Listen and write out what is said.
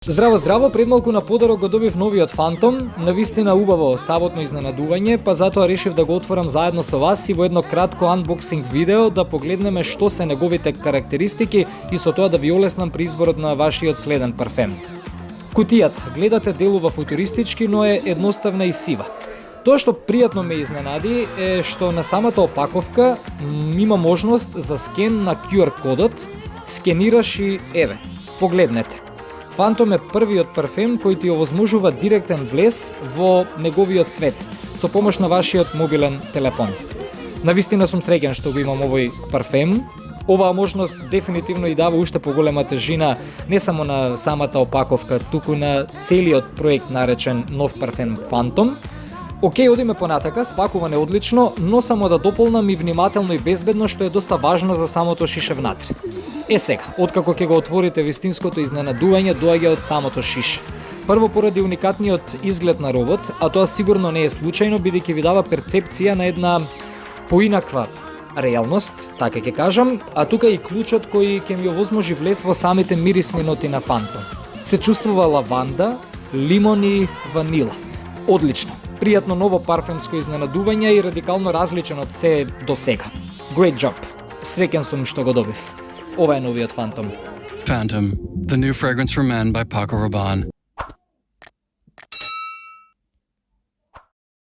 Здраво, здраво, пред малку на подарок го добив новиот Phantom, навистина убаво саботно изненадување, па затоа решив да го отворам заедно со вас и во едно кратко анбоксинг видео да погледнеме што се неговите карактеристики и со тоа да ви олеснам при изборот на вашиот следен парфем. Кутијата, гледате, делува футуристички, но е едноставна и сива. Тоа што пријатно ме изненади е што на самата опаковка има можност за скен на QR кодот, скенираш и еве, погледнете. Phantom е првиот парфем кој ти овозможува директен влез во неговиот свет со помош на вашиот мобилен телефон. Навистина сум среќен што го имам овој парфем. Оваа можност дефинитивно и дава уште поголема тежина не само на самата опаковка, туку на целиот проект наречен нов парфем Phantom. Океј, одиме понатака, спакуване одлично, но само да дополнам и внимателно и безбедно, што е доста важно за самото шише внатре. Сега, откако ќе го отворите, вистинското изненадување доаѓа од самото шише. Прво поради уникатниот изглед на робот, а тоа сигурно не е случајно, бидејќи ви дава перцепција на една поинаква реалност, така ќе кажам, а тука и клучот кој ќе ми овозможи влез во самите мирисни ноти на Phantom. Се чувствува лаванда, лимон и ванила. Одлично. Пријатно ново парфемско изненадување и радикално различен од се до сега. Great job. Среќен сум што го добив. Ова е новиот Phantom. Phantom, the new fragrance for men by Paco Rabanne.